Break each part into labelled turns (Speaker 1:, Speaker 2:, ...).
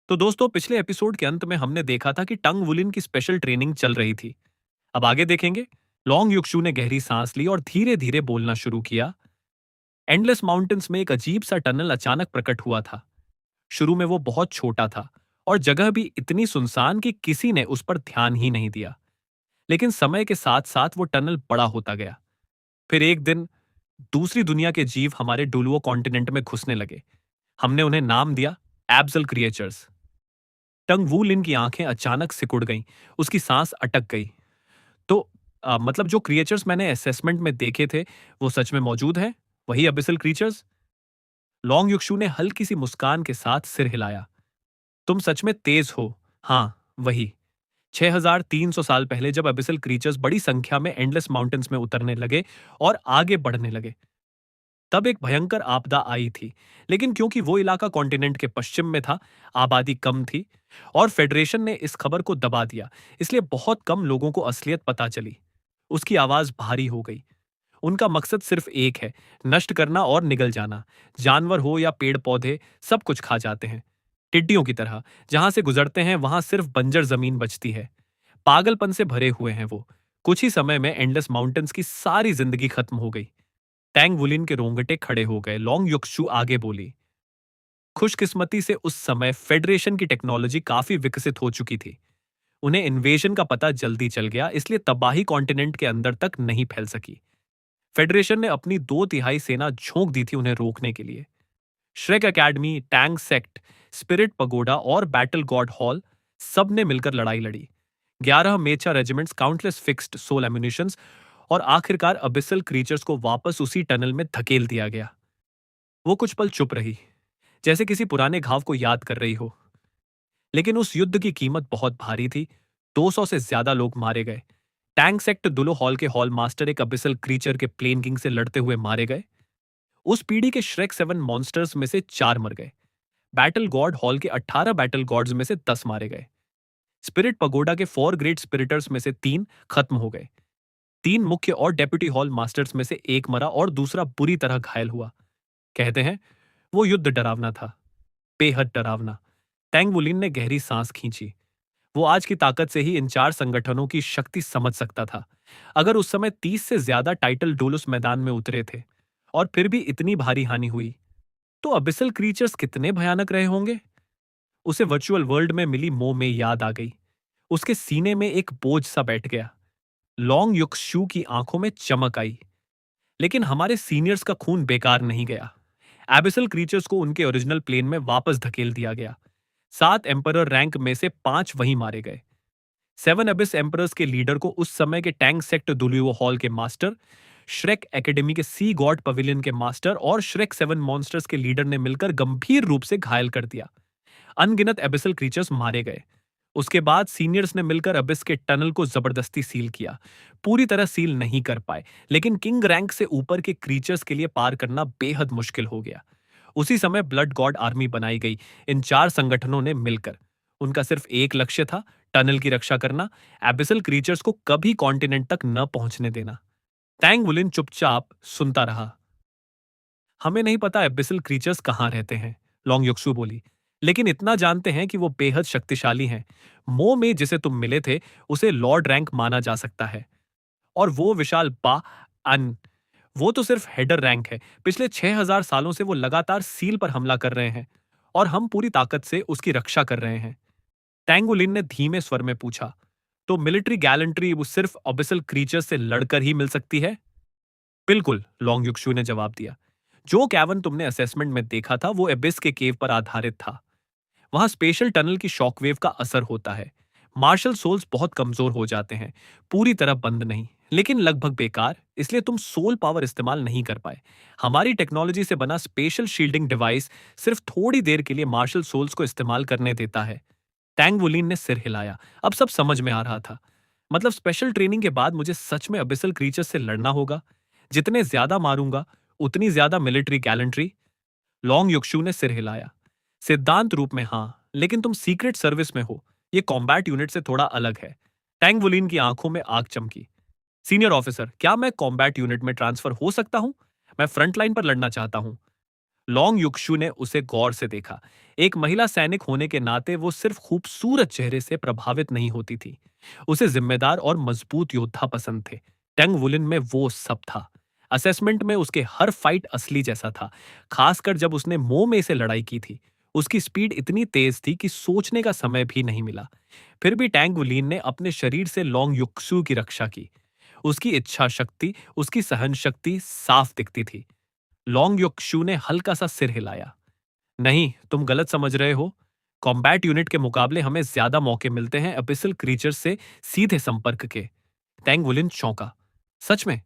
Speaker 1: तो दोस्तों, पिछले एपिसोड के अंत में हमने देखा था कि टंग वुलिन की स्पेशल ट्रेनिंग चल रही थी। अब आगे देखेंगे। लॉन्ग युक्षु ने गहरी सांस ली और धीरे धीरे बोलना शुरू किया। एंडलेस माउंटेन्स में एक अजीब सा टनल अचानक प्रकट हुआ था। शुरू में वो बहुत छोटा था और जगह भी इतनी सुनसान कि किसी ने उस पर ध्यान ही नहीं दिया। लेकिन समय के साथ साथ वो टनल बड़ा होता गया। फिर एक दिन दूसरी दुनिया के जीव हमारे डुलुओ कॉन्टिनेंट में घुसने लगे। हमने उन्हें नाम दिया एब्सल क्रिएचर्स। टंग वू लिन की आंखें अचानक सिकुड़ गईं। उसकी सांस अटक गई। तो मतलब जो क्रिएचर्स मैंने असेसमेंट में देखे थे, वो सच में मौजूद हैं? वही अबिसल क्रिएचर्स? लॉन्ग युक्षु ने हल्की सी मुस्कान के साथ सिर हिलाया। तुम सच में तेज हो। हाँ, वही। 6300 साल पहले जब अबिसल क्रिएचर्स बड़ी संख्या में एंडलेस माउंटेन्स में उतरने लगे और आगे बढ़ने लगे, तब एक भयंकर आपदा आई थी। लेकिन क्योंकि वो इलाका कॉन्टिनेंट के पश्चिम में था, आबादी कम थी और फेडरेशन ने इस खबर को दबा दिया, इसलिए बहुत कम लोगों को असलियत पता चली। उसकी आवाज भारी हो गई। उनका मकसद सिर्फ एक है, नष्ट करना और निगल जाना। जानवर हो या पेड़ पौधे, सब कुछ खा जाते हैं। टिड्डियों की तरह जहां से गुजरते हैं वहां सिर्फ बंजर जमीन बचती है। पागलपन से भरे हुए हैं वो। कुछ ही समय में एंडलेस माउंटेन्स की सारी जिंदगी खत्म हो गई। टैंग वुलिन के रोंगटे खड़े हो गए। लॉन्ग युक्षु आगे बोली। खुशकिस्मती से उस समय फेडरेशन की टेक्नोलॉजी काफी विकसित हो चुकी थी। उन्हें इन्वेजन का पता जल्दी चल गया, इसलिए तबाही कॉन्टिनेंट के अंदर तक नहीं फैल सकी। फेडरेशन ने अपनी 2/3 सेना झोंक दी थी उन्हें रोकने के लिए। Shrek academy, Tang sect, spirit pagoda और बैटल गॉड हॉल सब ने मिलकर लड़ाई लड़ी। 11 mecha regiments, countless fixed soul ammunitions और आखिरकार अबिसल क्रीचर्स को वापस उसी टनल में धकेल दिया गया। वो कुछ पल चुप रही, जैसे किसी पुराने घाव को याद कर रही हो। लेकिन उस युद्ध की कीमत बहुत भारी थी। 200 से ज्यादा लोग मारे गए। टैंक सेक्ट दुलो हॉल के हॉल मास्टर एक अबिसल क्रीचर के प्लेन किंग से लड़ते हुए मारे गए। उस पीढ़ी के श्रेक 7 मॉन्स्टर्स में से 4 मर गए। बैटल गॉड हॉल के 18 बैटल गॉड्स में से 10 मारे गए। स्पिरिट पगोडा के 4 ग्रेट स्पिरिटर्स में से 3 खत्म हो गए। 3 मुख्य और डेप्यूटी हॉल मास्टर्स में से एक मरा और दूसरा बुरी तरह घायल हुआ। कहते हैं वो युद्ध डरावना था, बेहद डरावना। टैंग वुलिन ने गहरी सांस खींची। वो आज की ताकत से ही इन 4 संगठनों की शक्ति समझ सकता था। अगर उस समय 30 से ज्यादा टाइटल डोलुस मैदान में उतरे थे और फिर भी इतनी भारी हानि हुई, तो अबिसल क्रीचर्स कितने भयानक रहे होंगे। उसे वर्चुअल वर्ल्ड में मिली मोह में याद आ गई। उसके सीने में एक बोझ सा बैठ गया। लॉन्ग युक्सू की आंखों में चमक आई। लेकिन हमारे सीनियर्स का खून बेकार नहीं गया। एबिसल क्रीचर्स को उनके ओरिजिनल प्लेन में वापस धकेल दिया गया। 7 एम्परर रैंक में से 5 वहीं मारे गए। 7 अबिस एम्परर्स के लीडर को उस समय के टैंक सेक्ट दुलियो हॉल के मास्टर, श्रेक एकेडमी के सी गॉड पवेलियन के मास्टर और श्रेक 7 मॉन्स्टर्स के लीडर ने मिलकर गंभीर रूप से घायल कर दिया। अनगिनत एबिसल क्रीचर्स मारे गए। उसके बाद सीनियर्स ने मिलकर अबिस के टनल को जबरदस्ती सील किया। पूरी तरह सील नहीं कर पाए, लेकिन किंग रैंक से ऊपर के क्रीचर्स के लिए पार करना बेहद मुश्किल हो गया। उसी समय ब्लड गॉड आर्मी बनाई गई। इन 4 संगठनों ने मिलकर, उनका सिर्फ एक लक्ष्य था, टनल की रक्षा करना, एबिसल क्रीचर्स को कभी कॉन्टिनेंट तक न पहुंचने देना। टैंग वुलिन चुपचाप सुनता रहा। हमें नहीं पता एबिसल क्रीचर्स कहां रहते हैं, लॉन्ग युक्सु बोली। लेकिन इतना जानते हैं कि वो बेहद शक्तिशाली हैं। मो में जिसे तुम मिले थे, उसे लॉर्ड रैंक माना जा सकता है। और वो विशाल बा अन, वो तो सिर्फ हेडर रैंक है। पिछले 6000 सालों से वो लगातार सील पर हमला कर रहे हैं और हम पूरी ताकत से उसकी रक्षा कर रहे हैं। टैंगुलिन ने धीमे स्वर में पूछा, तो मिलिट्री गैलेंट्री वो सिर्फ ऑबिसल क्रीचर से लड़कर ही मिल सकती है? बिल्कुल, लॉन्ग युक्सु ने जवाब दिया। जो कैवन तुमने असेसमेंट में देखा था वो एबिस के केव पर आधारित था। वहां स्पेशल टनल की शॉकवेव का असर होता है। मार्शल सोल्स बहुत कमजोर हो जाते हैं। पूरी तरह बंद नहीं, लेकिन लगभग बेकार, इसलिए तुम सोल पावर इस्तेमाल नहीं कर पाए। हमारी टेक्नोलॉजी से बना स्पेशल शील्डिंग डिवाइस सिर्फ थोड़ी देर के लिए मार्शल सोल्स को इस्तेमाल करने देता है। टैंग वुलिन ने सिर हिलाया। अब सब समझ में आ रहा था। मतलब स्पेशल ट्रेनिंग के बाद मुझे सच में अबिसल क्रीचर से लड़ना होगा। जितने ज्यादा मारूंगा, उतनी ज्यादा मिलिट्री गैलेंट्री। लॉन्ग युक्षु ने सिर हिलाया। सिद्धांत रूप में हाँ, लेकिन तुम सीक्रेट सर्विस में हो। ये कॉम्बैट यूनिट से थोड़ा अलग है। टैंग वुलिन की आंखों में आग चमकी। सीनियर ऑफिसर, क्या मैं कॉम्बैट यूनिट में ट्रांसफर हो सकता हूं? मैं फ्रंट लाइन पर लड़ना चाहता हूं। लॉन्ग युक्षु ने उसे गौर से देखा। एक महिला सैनिक होने के नाते वो सिर्फ खूबसूरत चेहरे से प्रभावित नहीं होती थी, उसे जिम्मेदार और मजबूत योद्धा पसंद थे। टैंग वुलिन में वो सब था। असेसमेंट में उसके हर फाइट असली जैसा था, खासकर जब उसने मोह में से लड़ाई की थी। उसकी स्पीड इतनी तेज थी कि सोचने का समय भी नहीं मिला। फिर भी टैंग वुलिन ने अपने शरीर से लॉन्ग युक्सू की रक्षा की। उसकी इच्छा शक्ति, उसकी सहन शक्ति साफ दिखती थी। लॉन्ग युक्सू ने हल्का सा सिर हिलाया। नहीं, तुम गलत समझ रहे हो। कॉम्बैट यूनिट के मुकाबले हमें ज्यादा मौके मिलते हैं अबिसल क्रीचर्स से सीधे संपर्क के। टैंग वुलिन चौंका। सच में?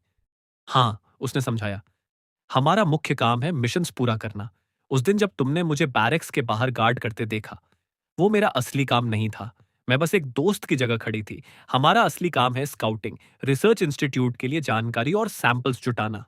Speaker 1: हाँ, उसने समझाया। हमारा मुख्य काम है मिशंस पूरा करना। उस दिन जब तुमने मुझे बैरक्स के बाहर गार्ड करते देखा, वो मेरा असली काम नहीं था। मैं बस एक दोस्त की जगह खड़ी थी। हमारा असली काम है स्काउटिंग, रिसर्च इंस्टीट्यूट के लिए जानकारी और सैंपल्स जुटाना।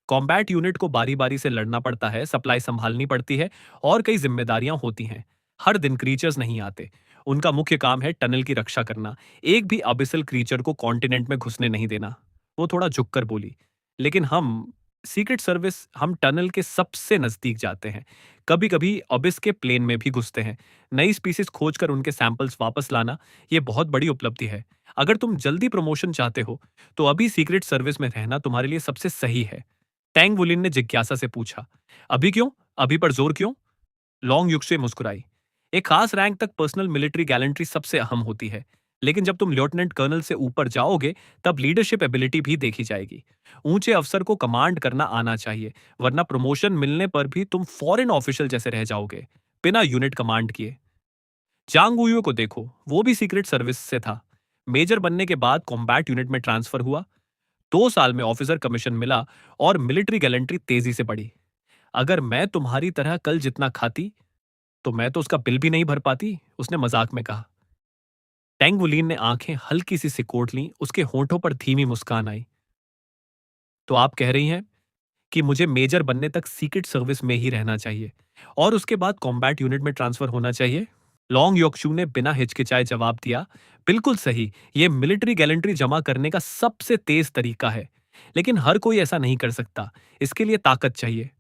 Speaker 1: कॉम्बैट यूनिट को बारी बारी से लड़ना पड़ता है, सप्लाई संभालनी पड़ती है और कई जिम्मेदारियां होती हैं। हर दिन क्रीचर्स नहीं आते। उनका मुख्य काम है टनल की रक्षा करना, एक भी अबिसल क्रीचर को कॉन्टिनेंट में घुसने नहीं देना। वो थोड़ा झुककर बोली। लेकिन हम सीक्रेट सर्विस, हम टनल के सबसे नजदीक जाते हैं। कभी कभी अबिस के प्लेन में भी घुसते हैं। नई स्पीसीज खोजकर उनके सैंपल्स वापस लाना, ये बहुत बड़ी उपलब्धि है। अगर तुम जल्दी प्रमोशन चाहते हो तो अभी सीक्रेट सर्विस में रहना तुम्हारे लिए सबसे सही है। टैंग वुलिन ने जिज्ञासा से पूछा। अभी क्यों? अभी पर जोर क्यों? लॉन्ग युग से मुस्कुराई। एक खास रैंक तक पर्सनल मिलिट्री गैलेंट्री सबसे अहम होती है, लेकिन जब तुम लेफ्टिनेंट कर्नल से ऊपर जाओगे तब लीडरशिप एबिलिटी भी देखी जाएगी। ऊंचे अफसर को कमांड करना आना चाहिए, वरना प्रमोशन मिलने पर भी तुम फॉरेन ऑफिशियल जैसे रह जाओगे, बिना यूनिट कमांड किए। चांग उयुओ को देखो, वो भी सीक्रेट सर्विस से था। मेजर बनने के बाद कॉम्बैट यूनिट में ट्रांसफर हुआ। 2 साल में ऑफिसर कमीशन मिला और मिलिट्री गैलेंट्री तेजी से बढ़ी। अगर मैं तुम्हारी तरह कल जितना खाती तो मैं तो उसका बिल भी नहीं भर पाती, उसने मजाक में कहा। टेंगुलीन ने आंखें हल्की सी सिकोड़ लीं, उसके होंठों पर धीमी मुस्कान आई। तो आप कह रही हैं कि मुझे मेजर बनने तक सीक्रेट सर्विस में ही रहना चाहिए और उसके बाद कॉम्बैट यूनिट में ट्रांसफर होना चाहिए? लॉन्ग योक्शू ने बिना हिचकिचाए जवाब दिया। बिल्कुल सही, यह मिलिट्री गैलेंट्री जमा करने का सबसे तेज तरीका है। लेकिन हर कोई ऐसा नहीं कर सकता। इसके लिए ताकत चाहिए,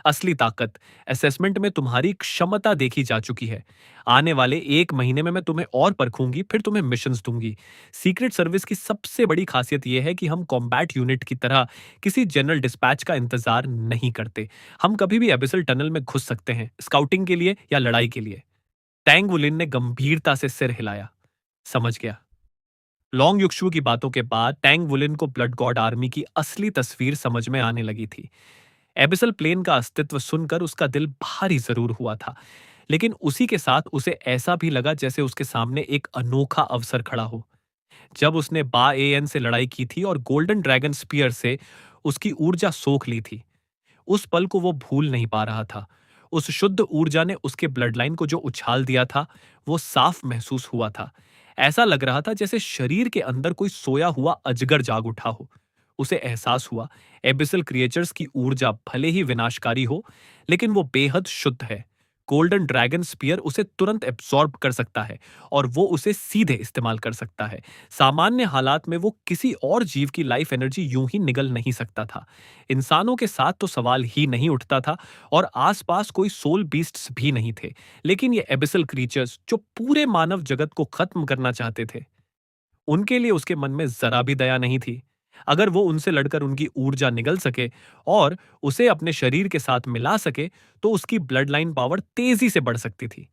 Speaker 1: असली ताकत। असेसमेंट में तुम्हारी क्षमता देखी जा चुकी है। आने वाले 1 महीने में मैं तुम्हें और परखूंगी, फिर तुम्हें मिशंस दूंगी। सीक्रेट सर्विस की सबसे बड़ी खासियत यह है कि हम कॉम्बैट यूनिट की तरह किसी जनरल डिस्पैच का इंतजार नहीं करते। हम कभी भी एबिसल टनल में घुस सकते हैं, स्काउटिंग के लिए या लड़ाई के लिए। टैंग वुलिन ने गंभीरता से सिर हिलाया। समझ गया। लॉन्ग युक्षु की बातों के बाद टैंग वुलिन को ब्लड गॉड आर्मी की असली तस्वीर समझ में आने लगी थी। एबिसल प्लेन का अस्तित्व सुनकर उसका दिल भारी जरूर हुआ था, लेकिन उसी के साथ उसे ऐसा भी लगा जैसे उसके सामने एक अनोखा अवसर खड़ा हो। जब उसने बा एएन से लड़ाई की थी और गोल्डन ड्रैगन स्पीयर से उसकी ऊर्जा सोख ली थी, उस पल को वो भूल नहीं पा रहा था। उस शुद्ध ऊर्जा ने उसके ब्लड लाइन को जो उछाल दिया था, वो साफ महसूस हुआ था। ऐसा लग रहा था जैसे शरीर के अंदर कोई सोया हुआ अजगर जाग उठा हो। उसे एहसास हुआ, एबिसल क्रिएचर्स की ऊर्जा भले ही विनाशकारी हो, लेकिन वो बेहद शुद्ध है। गोल्डन ड्रैगन स्पीयर उसे तुरंत एब्सॉर्ब कर सकता है और वो उसे सीधे इस्तेमाल कर सकता है। सामान्य हालात में वो किसी और जीव की लाइफ एनर्जी यूं ही निगल नहीं सकता था। इंसानों के साथ तो सवाल ही नहीं उठता था और आसपास कोई सोल बीस्ट्स भी नहीं थे, लेकिन ये एबिसल क्रीचर्स जो पूरे मानव जगत को खत्म करना चाहते थे, उनके लिए उसके मन में जरा भी दया नहीं थी। अगर वो उनसे लड़कर उनकी ऊर्जा निगल सके और उसे अपने शरीर के साथ मिला सके तो उसकी ब्लड लाइन पावर तेजी से बढ़ सकती थी।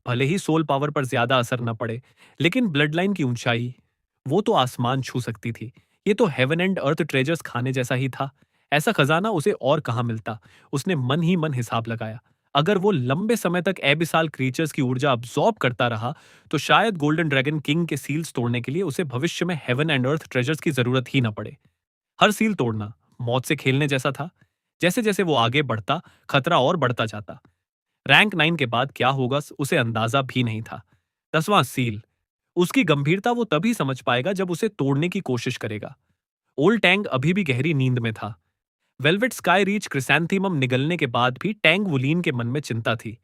Speaker 1: भले ही सोल पावर पर ज्यादा असर न पड़े, लेकिन ब्लड लाइन की ऊंचाई, वो तो आसमान छू सकती थी। ये तो हेवन एंड अर्थ ट्रेजर्स खाने जैसा ही था। ऐसा खजाना उसे और कहां मिलता? उसने मन ही मन हिसाब लगाया। अगर वो लंबे समय तक एबिसाल क्रीचर्स की ऊर्जा अब्सॉर्ब करता रहा तो शायद गोल्डन ड्रैगन किंग के सील्स तोड़ने के लिए उसे भविष्य में हेवन एंड अर्थ ट्रेजर्स की जरूरत ही न पड़े। हर सील तोड़ना मौत से खेलने जैसा था। जैसे जैसे वो आगे बढ़ता, खतरा और बढ़ता जाता। रैंक 9 के बाद क्या होगा उसे अंदाजा भी नहीं था। 10वां सील, उसकी गंभीरता वो तभी समझ पाएगा जब उसे तोड़ने की कोशिश करेगा। ओल्ड टैंग अभी भी गहरी नींद में था। वेलवेट स्काई रीच क्रिसैंथेमम निगलने के बाद भी टैंग वुलीन के मन में चिंता थी।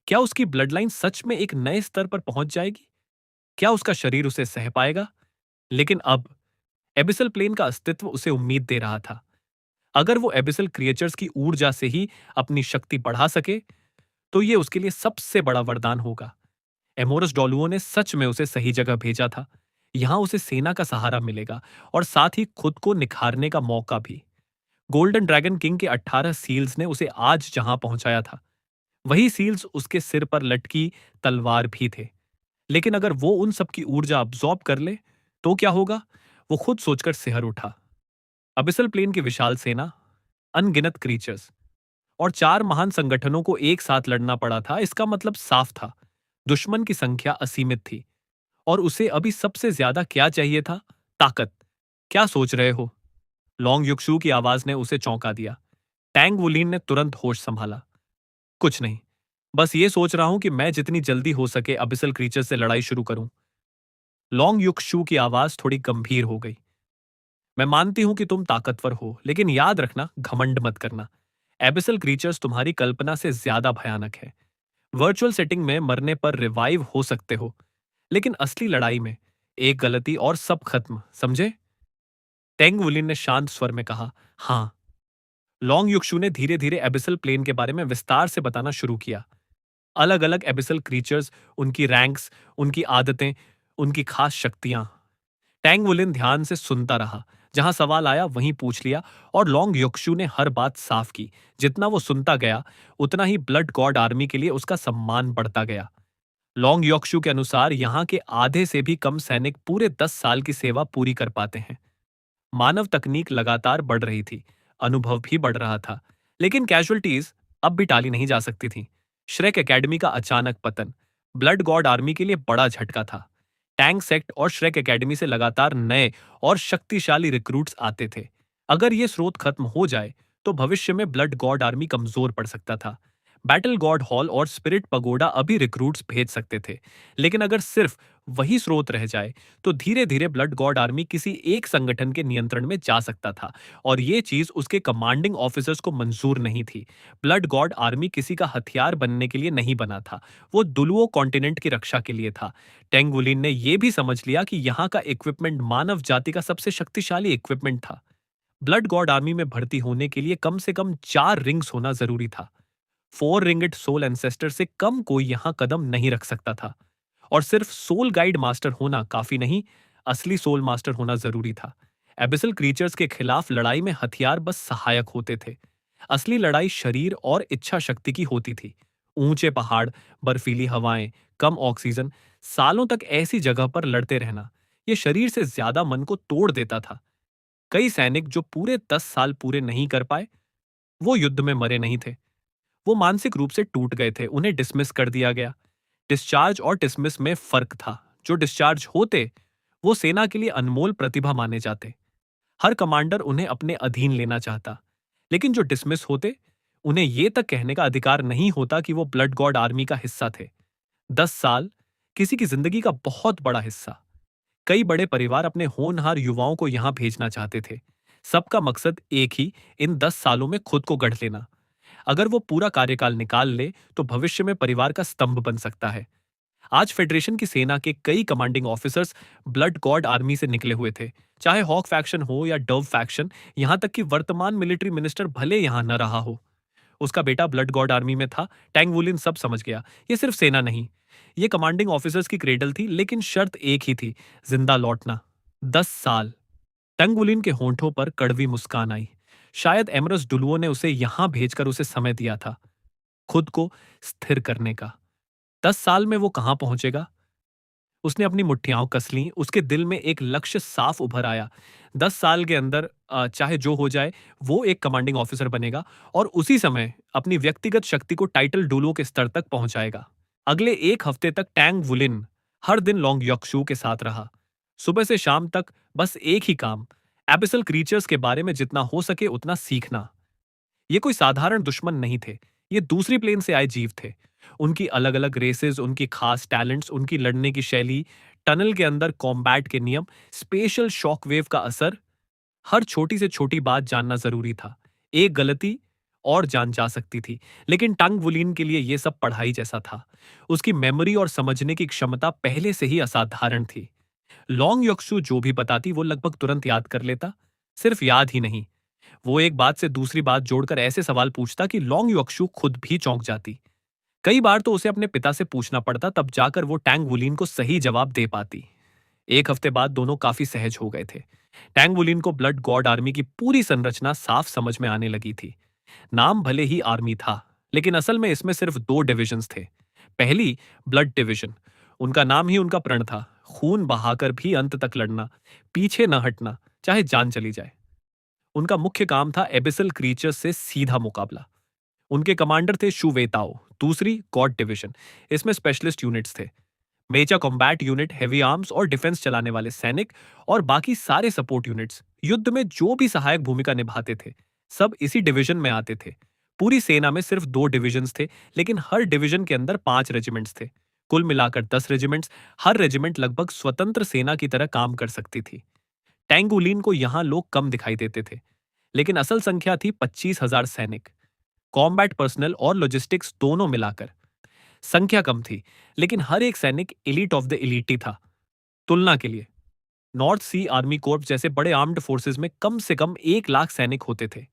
Speaker 1: क्या उसकी ब्लड लाइन सच में एक नए स्तर पर पहुंच जाएगी? क्या उसका शरीर उसे सह पाएगा? लेकिन अब एबिसल प्लेन का अस्तित्व उसे उम्मीद दे रहा था। अगर वो एबिसल क्रिएचर्स की ऊर्जा से ही अपनी शक्ति बढ़ा सके तो ये उसके लिए सबसे बड़ा वरदान होगा। एमोरस डोलुओ ने सच में उसे सही जगह भेजा था। यहां उसे सेना का सहारा मिलेगा और साथ ही खुद को निखारने का मौका भी। गोल्डन ड्रैगन किंग के 18 सील्स ने उसे आज जहां पहुंचाया था, वही सील्स उसके सिर पर लटकी तलवार भी थे। लेकिन अगर वो उन सब की ऊर्जा अब्सॉर्ब कर ले तो क्या होगा? वो खुद सोचकर सिहर उठा। अबिसल प्लेन की विशाल सेना, अनगिनत क्रीचर्स और 4 महान संगठनों को एक साथ लड़ना पड़ा था। इसका मतलब साफ था, दुश्मन की संख्या असीमित थी और उसे अभी सबसे ज्यादा क्या चाहिए था? ताकत। क्या सोच रहे हो? लॉन्ग युक्सू की आवाज ने उसे चौंका दिया। टैंग वुलिन ने तुरंत होश संभाला। कुछ नहीं, बस ये सोच रहा हूं कि मैं जितनी जल्दी हो सके अबिसल क्रीचर से लड़ाई शुरू करूं। लॉन्ग युक्सू की आवाज थोड़ी गंभीर हो गई। मैं मानती हूं कि तुम ताकतवर हो, लेकिन याद रखना, घमंड मत करना। एबिसल क्रीचर्स तुम्हारी कल्पना से ज्यादा भयानक है। वर्चुअल सेटिंग में मरने पर रिवाइव हो सकते हो, लेकिन असली लड़ाई में एक गलती और सब खत्म, समझे? टेंग वुलिन ने शांत स्वर में कहा, हाँ। लॉन्ग युक्षु ने धीरे धीरे एबिसल प्लेन के बारे में विस्तार से बताना शुरू किया। अलग अलग एबिसल क्रीचर्स, उनकी रैंक्स, उनकी आदतें, उनकी खास शक्तियां। टैंग वुलिन ध्यान से सुनता रहा। जहां सवाल आया वहीं पूछ लिया और लॉन्ग योक्शु ने हर बात साफ की। जितना वो सुनता गया उतना ही ब्लड गॉड आर्मी के लिए उसका सम्मान बढ़ता गया। लॉन्ग योक्शु के अनुसार यहाँ के आधे से भी कम सैनिक पूरे 10 साल की सेवा पूरी कर पाते हैं। मानव तकनीक लगातार बढ़ रही थी, अनुभव भी बढ़ रहा था, लेकिन कैजुअल्टीज अब भी टाली नहीं जा सकती थी। श्रेक एकेडमी का अचानक पतन ब्लड गॉड आर्मी के लिए बड़ा झटका था। टैंक सेक्ट और श्रेक एकेडमी से लगातार नए और शक्तिशाली रिक्रूट्स आते थे। अगर ये स्रोत खत्म हो जाए तो भविष्य में ब्लड गॉड आर्मी कमजोर पड़ सकता था। बैटल गॉड हॉल और स्पिरिट पगोडा अभी रिक्रूट्स भेज सकते थे, लेकिन अगर सिर्फ वही स्रोत रह जाए तो धीरे धीरे ब्लड गॉड आर्मी किसी एक संगठन के नियंत्रण में जा सकता था और ये चीज उसके कमांडिंग ऑफिसर्स को मंजूर नहीं थी। ब्लड गॉड आर्मी किसी का हथियार बनने के लिए नहीं बना था, वो दुलुओ कॉन्टिनेंट की रक्षा के लिए था। टेंगुलिन ने यह भी समझ लिया कि यहाँ का इक्विपमेंट मानव जाति का सबसे शक्तिशाली इक्विपमेंट था। ब्लड गॉड आर्मी में भर्ती होने के लिए कम से कम 4 रिंग्स होना जरूरी था। 4 रिंगड सोल एंसेस्टर से कम कोई यहां कदम नहीं रख सकता था। और सिर्फ सोल गाइड मास्टर होना काफी नहीं, असली सोल मास्टर होना जरूरी था। एबिसल क्रीचर्स के खिलाफ लड़ाई में हथियार बस सहायक होते थे। असली लड़ाई शरीर और इच्छा शक्ति की होती थी। ऊंचे पहाड़, बर्फीली हवाएं, कम ऑक्सीजन, सालों तक ऐसी जगह पर लड़ते रहना, यह शरीर से ज्यादा मन को तोड़ देता था। कई सैनिक जो पूरे 10 साल पूरे नहीं कर पाए, वो युद्ध में मरे नहीं थे, वो मानसिक रूप से टूट गए थे, उन्हें डिसमिस कर दिया गया। डिस्चार्ज और डिसमिस में फर्क था। जो डिस्चार्ज होते वो सेना के लिए अनमोल प्रतिभा माने जाते। हर कमांडर उन्हें अपने अधीन लेना चाहता, लेकिन जो डिसमिस होते उन्हें यह तक कहने का अधिकार नहीं होता कि वो ब्लड गॉड आर्मी का हिस्सा थे। 10 साल किसी की जिंदगी का बहुत बड़ा हिस्सा। कई बड़े परिवार अपने होनहार युवाओं को यहां भेजना चाहते थे। सबका मकसद एक ही, इन 10 सालों में खुद को गढ़ लेना। अगर वो पूरा कार्यकाल निकाल ले तो भविष्य में परिवार का स्तंभ बन सकता है। आज फेडरेशन की सेना के कई commanding officers blood God army से निकले हुए थे, चाहे हॉक फैक्शन हो या डव फैक्शन। यहां तक कि वर्तमान मिलिट्री मिनिस्टर भले यहां न रहा हो, उसका बेटा ब्लड गॉड आर्मी में था। टैंग वुलिन सब समझ गया। ये सिर्फ सेना नहीं, ये कमांडिंग ऑफिसर्स की क्रेडल थी, लेकिन शर्त एक ही थी, जिंदा लौटना। 10 साल। टैंग वुलिन के होंठों पर कड़वी मुस्कान आई। शायद एमरस डुलुओ ने उसे यहां भेजकर उसे समय दिया था, खुद को स्थिर करने का। 10 साल में वो कहां पहुंचेगा? उसने अपनी मुट्ठियां कस लीं, उसके दिल में एक लक्ष्य साफ उभर आया। 10 साल के अंदर चाहे जो हो जाए, वो एक कमांडिंग ऑफिसर बनेगा और उसी समय अपनी व्यक्तिगत शक्ति को टाइटल डुलुओ के स्तर तक पहुंचाएगा। अगले 1 हफ्ते तक टैंग वुलिन हर दिन लॉन्ग यॉक्शू के साथ रहा। सुबह से शाम तक बस एक ही काम, एबिसल क्रीचर्स के बारे में जितना हो सके उतना सीखना। ये कोई साधारण दुश्मन नहीं थे, ये दूसरी प्लेन से आए जीव थे। उनकी अलग अलग रेसेस, उनकी खास टैलेंट्स, उनकी लड़ने की शैली, टनल के अंदर कॉम्बैट के नियम, स्पेशल शॉकवेव का असर, हर छोटी से छोटी बात जानना जरूरी था। एक गलती और जान जा सकती थी, लेकिन टंग वुलिन के लिए यह सब पढ़ाई जैसा था। उसकी मेमोरी और समझने की क्षमता पहले से ही असाधारण थी। लॉन्ग यक्सु जो भी बताती वो लगभग तुरंत याद कर लेता। सिर्फ याद ही नहीं, वो एक बात से दूसरी बात जोड़कर ऐसे सवाल पूछता कि लॉन्ग युक्शु खुद भी चौंक जाती। कई बार तो उसे अपने पिता से पूछना पड़ता, तब जाकर वो टैंग वुलिन को सही जवाब दे पाती। एक हफ्ते बाद दोनों काफी सहज हो गए थे। टैंग वुलिन को ब्लड गॉड आर्मी की पूरी संरचना साफ समझ में आने लगी थी। नाम भले ही आर्मी था, लेकिन असल में इसमें सिर्फ दो डिविजन्स थे। पहली, ब्लड डिवीजन। उनका नाम ही उनका प्रण था, खून बहाकर भी अंत तक लड़ना, पीछे न हटना, चाहे जान चली जाए। उनका मुख्य काम था एबिसल क्रीचर्स से सीधा मुकाबला। उनके कमांडर थे शू वेताओ। दूसरी, गॉड डिवीजन। इसमें स्पेशलिस्ट यूनिट्स थे, major combat unit, heavy arms और डिफेंस चलाने वाले सैनिक, और बाकी सारे सपोर्ट यूनिट्स युद्ध में जो भी सहायक भूमिका निभाते थे, सब इसी डिवीजन में आते थे। पूरी सेना में सिर्फ दो डिविजन्स थे, लेकिन हर डिवीजन के अंदर 5 रेजिमेंट्स थे। कुल मिलाकर 10 रेजिमेंट्स। हर रेजिमेंट लगभग स्वतंत्र सेना की तरह काम कर सकती थी। टैंगुलिन को यहां लोग कम दिखाई देते थे, लेकिन असल संख्या थी 25,000 सैनिक, कॉम्बैट पर्सनल और लॉजिस्टिक्स दोनों मिलाकर। संख्या कम थी, लेकिन हर एक सैनिक एलीट ऑफ द एलीट ही था। तुलना के लिए, नॉर्थ सी आर्मी कोर्प्स जैसे बड़े आर्म्ड फोर्सेस में कम से कम 1 लाख सैनिक होते थे,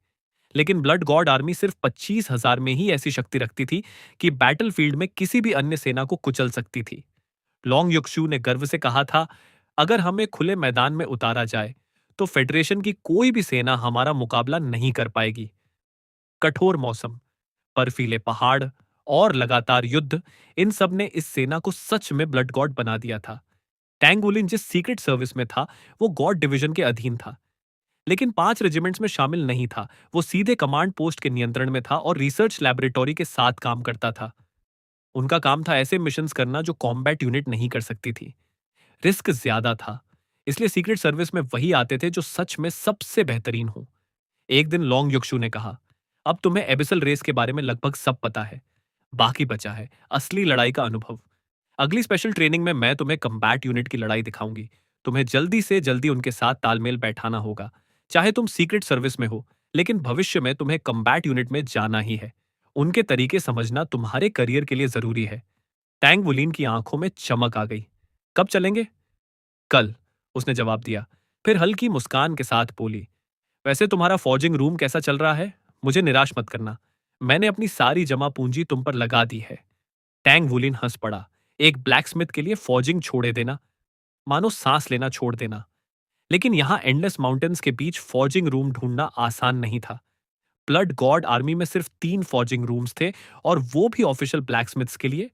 Speaker 1: लेकिन ब्लड गॉड आर्मी सिर्फ 25,000 में ही ऐसी शक्ति रखती थी कि बैटलफील्ड में किसी भी अन्य सेना को कुचल सकती थी। लॉन्ग युक्शु ने गर्व से कहा था, अगर हमें खुले मैदान में उतारा जाए तो फेडरेशन की कोई भी सेना हमारा मुकाबला नहीं कर पाएगी। कठोर मौसम, बर्फीले पहाड़ और लगातार युद्ध, इन सब ने इस सेना को सच में ब्लड गॉड बना दिया था। टैंगुलिन जिस सीक्रेट सर्विस में था, वो गॉड डिवीजन के अधीन था, लेकिन 5 रेजिमेंट्स में शामिल नहीं था। वो सीधे कमांड पोस्ट के नियंत्रण में था और रिसर्च लैबोरेटरी के साथ काम करता था। उनका काम था ऐसे मिशंस करना जो कॉम्बैट यूनिट नहीं कर सकती थी। रिस्क ज्यादा था, इसलिए सीक्रेट सर्विस में वही आते थे जो सच में सबसे बेहतरीन हो। एक दिन लॉन्ग युक्शु ने कहा, अब तुम्हें एबिसल रेस के बारे में लगभग सब पता है, बाकी बचा है असली लड़ाई का अनुभव। अगली स्पेशल ट्रेनिंग में मैं तुम्हें कम्बैट यूनिट की लड़ाई दिखाऊंगी। तुम्हें जल्दी से जल्दी उनके साथ तालमेल बैठाना होगा, चाहे तुम सीक्रेट सर्विस में हो, लेकिन भविष्य में तुम्हें कम्बैट यूनिट में जाना ही है। उनके तरीके समझना तुम्हारे करियर के लिए जरूरी है। टैंग वुलिन की आंखों में चमक आ गई। कब चलेंगे? कल, उसने जवाब दिया। फिर हल्की मुस्कान के साथ बोली, वैसे तुम्हारा फॉर्जिंग रूम कैसा चल रहा है? मुझे निराश मत करना, मैंने अपनी सारी जमा पूंजी तुम पर लगा दी है। टैंग वुलिन हंस पड़ा। एक ब्लैकस्मिथ के लिए फॉर्जिंग छोड़े देना, मानो सांस लेना छोड़ देना। लेकिन यहां एंडलेस माउंटेन्स के बीच फॉर्जिंग रूम ढूंढना आसान नहीं था। ब्लड गॉड आर्मी में सिर्फ 3 फॉर्जिंग रूम्स थे, और वो भी ऑफिशियल ब्लैकस्मिथ्स के लिए।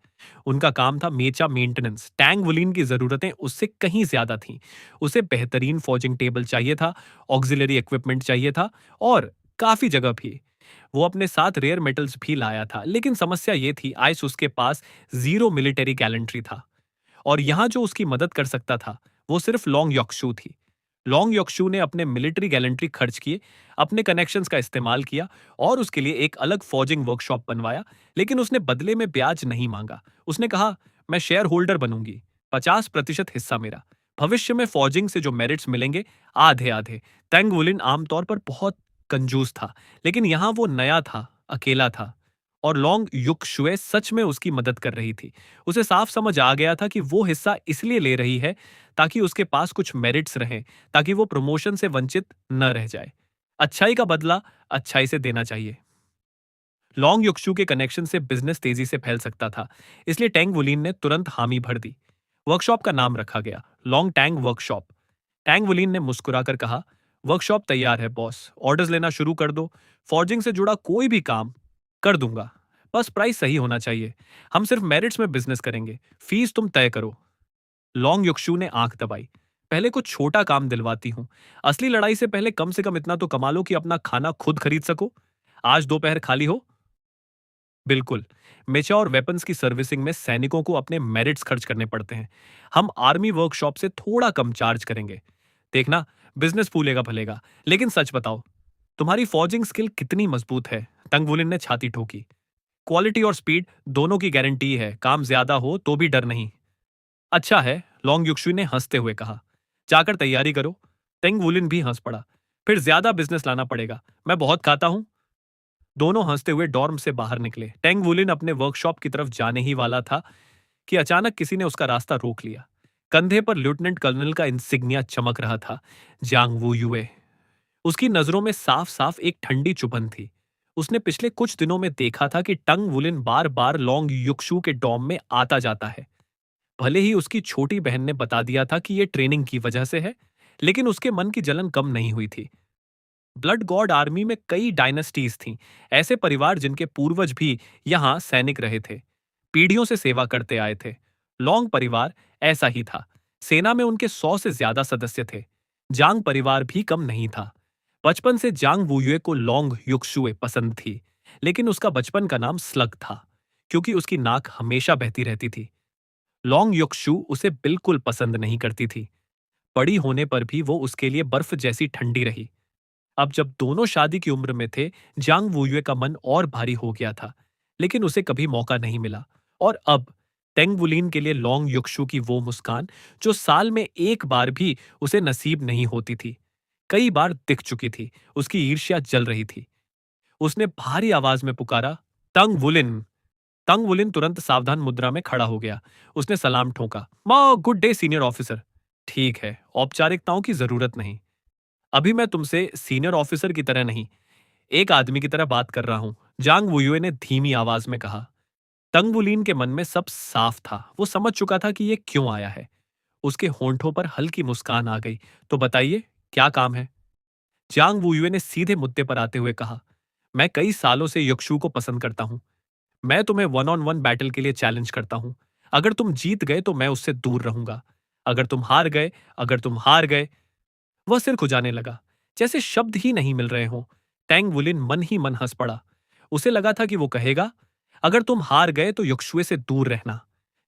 Speaker 1: उनका काम था मेचा मेंटेनेंस। टैंग वुलिन की जरूरतें उससे कहीं ज्यादा थीं। उसे बेहतरीन फॉर्जिंग टेबल चाहिए था, ऑक्सिलरी इक्विपमेंट चाहिए था, और काफी जगह भी। वो अपने साथ रेयर मेटल्स भी लाया था, लेकिन समस्या ये थी, आइस उसके पास जीरो मिलिटरी गैलेंट्री था, और यहां जो उसकी मदद कर सकता था वो सिर्फ लॉन्ग यॉक्शू थी। लॉन्ग यॉक्शू ने अपने मिलिट्री गैलेंट्री खर्च किए, अपने कनेक्शंस का इस्तेमाल किया और उसके लिए एक अलग फॉर्जिंग वर्कशॉप बनवाया, लेकिन उसने बदले में ब्याज नहीं मांगा। उसने कहा, मैं शेयर होल्डर बनूंगी, 50% हिस्सा मेरा। भविष्य में फॉर्जिंग से जो मेरिट्स मिलेंगे, आधे आधे। तंगवुलिन आमतौर पर बहुत कंजूस था, लेकिन यहां वो नया था, अकेला था, और लॉन्ग युक्शुए सच में उसकी मदद कर रही थी। उसे साफ समझ आ गया था कि वो हिस्सा इसलिए ले रही है ताकि उसके पास कुछ मेरिट्स रहें, ताकि वो प्रमोशन से वंचित न रह जाए। अच्छाई का बदला अच्छाई से देना चाहिए। लॉन्ग युक्शु के कनेक्शन से बिजनेस तेजी से फैल सकता था, इसलिए टैंग वुलिन ने तुरंत हामी भर दी। वर्कशॉप का नाम रखा गया, लॉन्ग टैंग वर्कशॉप। टैंग वुलिन ने मुस्कुराकर कहा, वर्कशॉप तैयार है बॉस, ऑर्डर्स लेना शुरू कर दो। फॉर्जिंग से जुड़ा कोई भी काम कर दूंगा, बस प्राइस सही होना चाहिए। हम सिर्फ मेरिट्स में बिजनेस करेंगे, फीस तुम तय करो। लॉन्ग युक्शु ने आंख दबाई। पहले कुछ छोटा काम दिलवाती हूं, असली लड़ाई से कम इतना तो कमा लो कि अपना खाना खुद खरीद सको। आज दोपहर खाली हो? बिल्कुल। मेचा और वेपन्स की सर्विसिंग में सैनिकों को अपने मेरिट्स खर्च करने पड़ते हैं। हम आर्मी वर्कशॉप से थोड़ा कम चार्ज करेंगे। देखना, बिजनेस फूलेगा फलेगा। लेकिन सच बताओ, तुम्हारी फॉर्जिंग स्किल कितनी मजबूत है? तंगवुलिन ने छाती ठोकी। क्वालिटी और स्पीड दोनों की गारंटी है, काम ज्यादा हो तो भी डर नहीं। अच्छा है, लॉन्ग युक्शु ने हंसते हुए कहा। जाकर तैयारी करो। तेंग वुलिन भी हंस पड़ा। फिर ज्यादा बिजनेस लाना पड़ेगा, मैं बहुत खाता हूं। दोनों हंसते हुए डॉर्म से बाहर निकले। टेंग वुलिन अपने वर्कशॉप की तरफ जाने ही वाला था कि अचानक किसी ने उसका रास्ता रोक लिया। कंधे पर लेफ्टिनेंट कर्नल का इंसिग्निया चमक रहा था, जांग वू युए। उसकी नजरों में साफ साफ एक ठंडी चुभन थी। उसने पिछले कुछ दिनों में देखा था कि टंग वुलिन बार बार लोंग युक्शु के डॉम में आता जाता है। भले ही उसकी छोटी बहन ने बता दिया था कि यह ट्रेनिंग की वजह से है, लेकिन उसके मन की जलन कम नहीं हुई थी। ब्लड गॉड आर्मी में कई डायनेस्टीज थीं, ऐसे परिवार जिनके पूर्वज भी यहां सैनिक रहे थे, पीढ़ियों से सेवा करते आए थे। लोंग परिवार ऐसा ही था। सेना में उनके 100 से ज्यादा सदस्य थे। जांग परिवार भी कम नहीं था। बचपन से जांग वुयुए को लोंग युक्शुए पसंद थी, लेकिन उसका बचपन का नाम स्लग था, क्योंकि उसकी नाक हमेशा बहती रहती थी। लोंग युक्शु उसे बिल्कुल पसंद नहीं करती थी। बड़ी होने पर भी वो उसके लिए बर्फ जैसी ठंडी रही। अब जब दोनों शादी की उम्र में थे, जांग वुयुए का मन और भारी हो गया था, लेकिन उसे कभी मौका नहीं मिला। और अब तेंगवुलिन के लिए लोंग युक्शु की वो मुस्कान, जो साल में एक बार भी उसे नसीब नहीं होती थी, कई बार दिख चुकी थी। उसकी ईर्ष्या जल रही थी। उसने भारी आवाज में पुकारा, तंग वुलिन। तंग वुलिन तुरंत सावधान मुद्रा में खड़ा हो गया। उसने सलाम ठोका। माँ, गुड डे सीनियर ऑफिसर। ठीक है, औपचारिकताओं की जरूरत नहीं। अभी मैं तुमसे सीनियर ऑफिसर की तरह नहीं, एक आदमी की तरह बात कर रहा हूं, जांग वुयुए ने धीमी आवाज में कहा। तंगवुलीन के मन में सब साफ था। वो समझ चुका था कि ये क्यों आया है। उसके होंठों पर हल्की मुस्कान आ गई। तो बताइए, क्या काम है? जांग वुयुए ने सीधे मुद्दे पर आते हुए कहा, मैं कई सालों से यक्षु को पसंद करता हूं। मैं तुम्हें वन ऑन वन बैटल के लिए चैलेंज करता हूं। अगर तुम जीत गए तो मैं उससे दूर रहूंगा। अगर तुम हार गए, अगर तुम हार गए। वह सिर खुजाने लगा, जैसे शब्द ही नहीं मिल रहे हों। टैंग वुलिन मन ही मन हंस पड़ा। उसे लगा था कि वो कहेगा, अगर तुम हार गए तो यक्षुए से दूर रहना।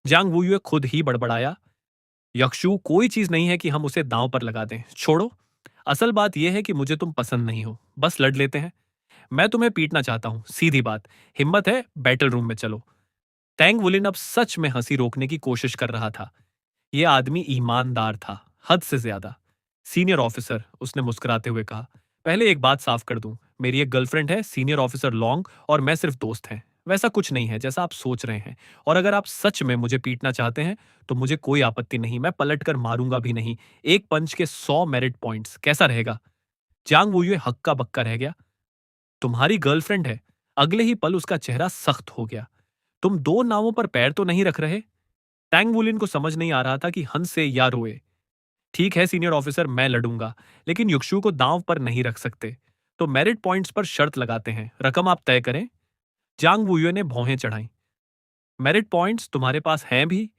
Speaker 1: जांग वुयुए खुद ही बड़बड़ाया, यक्षु कोई चीज नहीं है कि हम उसे दांव पर लगा दें। छोड़ो, असल बात यह है कि मुझे तुम पसंद नहीं हो। बस लड़ लेते हैं। मैं तुम्हें पीटना चाहता हूं, सीधी बात। हिम्मत है, बैटल रूम में चलो। टैंग वुलिन अब सच में हंसी रोकने की कोशिश कर रहा था। यह आदमी ईमानदार था, हद से ज्यादा। सीनियर ऑफिसर, उसने मुस्कुराते हुए कहा, पहले एक बात साफ कर दूं, मेरी एक गर्लफ्रेंड है, सीनियर ऑफिसर लॉन्ग, और मैं सिर्फ दोस्त हैं। वैसा कुछ नहीं है जैसा आप सोच रहे हैं। और अगर आप सच में मुझे पीटना चाहते हैं तो मुझे कोई आपत्ति नहीं, मैं पलट कर मारूंगा भी नहीं। एक पंच के 100 मेरिट पॉइंट्स, कैसा रहेगा? जांग वुयुए हक्का बक्का रह गया। तुम्हारी गर्लफ्रेंड है? अगले ही पल उसका चेहरा सख्त हो गया। तुम दो नावों पर पैर तो नहीं रख रहे? टैंग वुलिन को समझ नहीं आ रहा था कि हंसे या रोए। ठीक है सीनियर ऑफिसर, मैं लड़ूंगा, लेकिन युक्षु को दांव पर नहीं रख सकते। तो मेरिट पॉइंट्स पर शर्त लगाते हैं, रकम आप तय करें। जांग वुयुए ने भौहें चढ़ाई। मेरिट पॉइंट्स तुम्हारे पास हैं भी?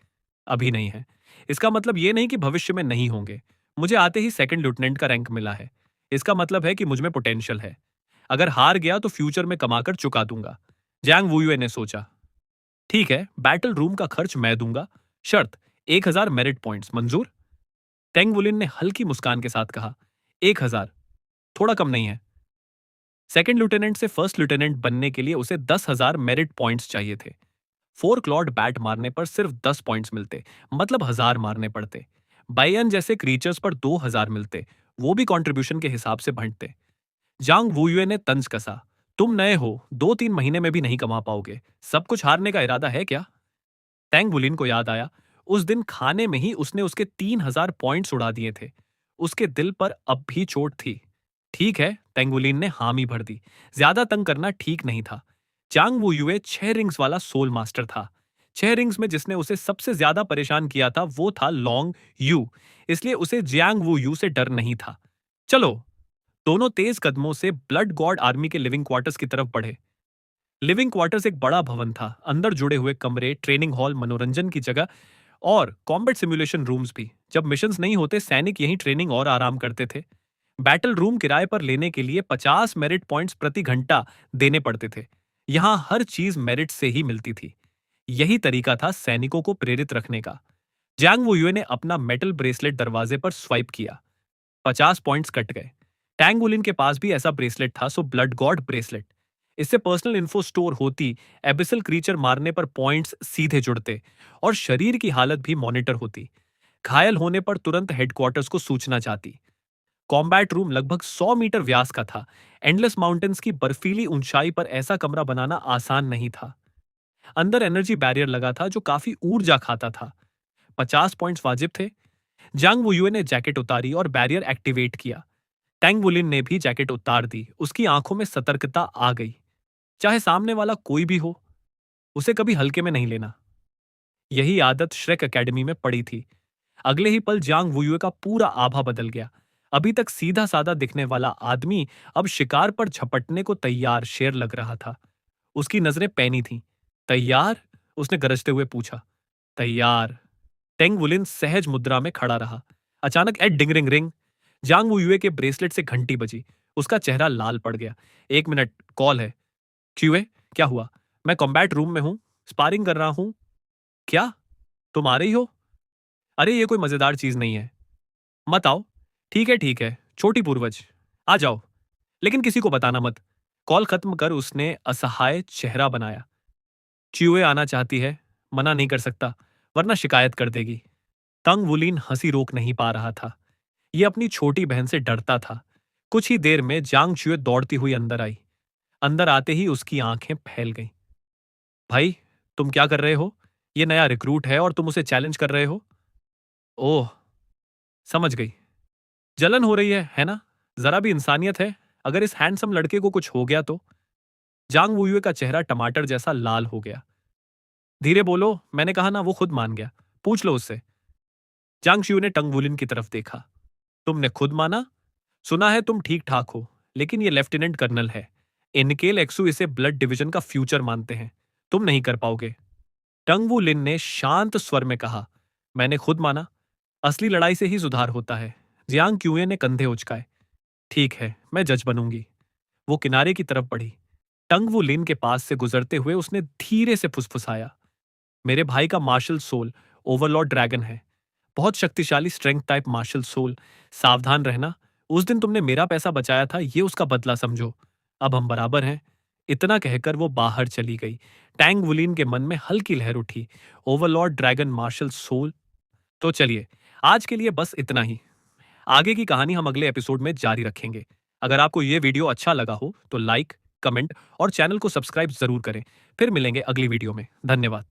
Speaker 1: अभी नहीं है। इसका मतलब ये नहीं कि भविष्य में नहीं होंगे। मुझे आते ही सेकंड लेफ्टिनेंट का रैंक मिला है। इसका मतलब है कि मुझ में पोटेंशियल है। अगर हार गया तो फ्यूचर में कमाकर चुका दूंगा। जैंग वुयुए ने सोचा। ठीक है, बैटल रूम का खर्च मैं दूंगा। शर्त, 1000 मेरिट पॉइंट्स मंजूर? टेंगवुलिन ने हल्की मुस्कान के साथ कहा, 1000 थोड़ा कम नहीं है? सेकंड लेफ्टिनेंट से फर्स्ट लेफ्टिनेंट बनने के लिए उसे 10,000 मेरिट पॉइंट्स चाहिए थे। फोर क्लॉड बैट मारने पर सिर्फ 10 पॉइंट्स मिलते, मतलब 1000 मारने पड़ते। बायन जैसे क्रीचर्स पर 2000 मिलते, वो भी कंट्रीब्यूशन के हिसाब से बंटते। जांग वुयुए ने तंज कसा, तुम नए हो, 2-3 महीने में भी नहीं कमा पाओगे। सब कुछ हारने का इरादा है क्या? टैंग बुलिन को याद आया, उस दिन खाने में ही उसने उसके 3000 पॉइंट्स उड़ा दिए थे। उसके दिल पर अब भी चोट थी। ठीक है, टेंगुलिन ने हामी भर दी। ज्यादा तंग करना ठीक नहीं था। चांग वू युए 6 रिंग्स वाला सोल मास्टर था। 6 रिंग्स में जिसने उसे सबसे ज्यादा परेशान किया था वो था लोंग यू। इसलिए उसे जियांग वू यू से डर नहीं था। चलो। दोनों तेज कदमों से ब्लड गॉड आर्मी के लिविंग क्वार्टर्स की तरफ बढ़े। लिविंग क्वार्टर्स एक बड़ा भवन था। अंदर जुड़े हुए कमरे, ट्रेनिंग हॉल, मनोरंजन की जगह और कॉम्बैट सिमुलेशन रूम्स भी। जब मिशंस नहीं होते, सैनिक यहीं ट्रेनिंग और आराम करते थे। बैटल रूम किराए पर लेने के लिए 50 मेरिट पॉइंट्स प्रति घंटा देने पड़ते थे। यहां हर चीज मेरिट से ही मिलती थी। यही तरीका था सैनिकों को प्रेरित रखने का। जैंग वुयुए ने अपना मेटल ब्रेसलेट दरवाजे पर स्वाइप किया। 50 पॉइंट्स कट गए। टैंग वुलिन के पास भी ऐसा ब्रेसलेट था, सो ब्लड गॉड ब्रेसलेट। इससे पर्सनल इन्फो स्टोर होती, एबिसल क्रीचर मारने पर पॉइंट्स सीधे जुड़ते और शरीर की हालत भी मॉनिटर होती। घायल होने पर तुरंत हेडक्वार्टर्स को सूचना जाती। कॉम्बैट रूम लगभग 100 मीटर व्यास का था। एंडलेस माउंटेन्स की बर्फीली ऊंचाई पर ऐसा कमरा बनाना आसान नहीं था। अंदर एनर्जी बैरियर लगा था जो काफी ऊर्जा खाता था। 50 पॉइंट्स वाजिब थे। जांग वुयुए ने जैकेट उतारी और बैरियर एक्टिवेट किया। टैंग वुलिन ने भी जैकेट उतार दी। उसकी आंखों में सतर्कता आ गई। चाहे सामने वाला कोई भी हो, उसे कभी हल्के में नहीं लेना। यही आदत श्रेक एकेडमी में पड़ी थी। अगले ही पल जांग वुयुए का पूरा आभा बदल गया। अभी तक सीधा साधा दिखने वाला आदमी अब शिकार पर झपटने को तैयार शेर लग रहा था। उसकी नजरें पैनी थीं। तैयार? उसने गरजते हुए पूछा। तैयार। टेंग वुलिन सहज मुद्रा में खड़ा रहा। अचानक एड डिंग रिंग रिंग। जांग वुयुए के ब्रेसलेट से घंटी बजी। उसका चेहरा लाल पड़ गया। 1 मिनट, कॉल है। क्यूए, क्या हुआ? मैं कॉम्बैट रूम में हूं, स्पारिंग कर रहा हूं। क्या? तुम आ रही हो? अरे ये कोई मजेदार चीज नहीं है। मत आओ। ठीक है, छोटी पूर्वज। आ जाओ, लेकिन किसी को बताना मत। कॉल खत्म कर उसने असहाय चेहरा बनाया। च्यूए आना चाहती है, मना नहीं कर सकता, वरना शिकायत कर देगी। तंग वुलिन हंसी रोक नहीं पा रहा था। यह अपनी छोटी बहन से डरता था। कुछ ही देर में जांग च्यूए दौड़ती हुई अंदर आई। अंदर आते ही उसकी आंखें फैल गईं। भाई, तुम क्या कर रहे हो? ये नया रिक्रूट है और तुम उसे चैलेंज कर रहे हो? ओह, समझ गई। जलन हो रही है ना? जरा भी इंसानियत है? अगर इस हैंडसम लड़के को कुछ हो गया तो? जांग वुयुए का चेहरा टमाटर जैसा लाल हो गया। धीरे बोलो, मैंने कहा ना, वो खुद मान गया। पूछ लो उससे। जांग शियू ने टंग वुलिन की तरफ देखा। तुमने खुद माना? सुना है तुम ठीक ठाक हो, लेकिन ये लेफ्टिनेंट कर्नल है। इनके लेक्सु इसे ब्लड डिवीजन का फ्यूचर मानते हैं। तुम नहीं कर पाओगे। टंग वुलिन ने शांत स्वर में कहा। मैंने खुद माना। असली लड़ाई से ही सुधार होता है। जियांग क्यूए ने कंधे उचकाए। ठीक है, मैं जज बनूंगी। वो किनारे की तरफ बढ़ी। टंग वो लिन के पास से गुजरते हुए उसने धीरे से फुसफुसाया। मेरे भाई का मार्शल सोल ओवरलॉर्ड ड्रैगन है। बहुत शक्तिशाली स्ट्रेंथ टाइप मार्शल सोल। सावधान रहना। उस दिन तुमने मेरा पैसा बचाया था, ये उसका बदला समझो। अब हम बराबर हैं। इतना कहकर वो बाहर चली गई। टैंग वुलिन के मन में हल्की लहर उठी। Overlord dragon marshal soul. तो चलिए, आज के लिए बस इतना ही। आगे की कहानी हम अगले एपिसोड में जारी रखेंगे। अगर आपको ये वीडियो अच्छा लगा हो तो लाइक, कमेंट और चैनल को सब्सक्राइब जरूर करें। फिर मिलेंगे अगली वीडियो में। धन्यवाद।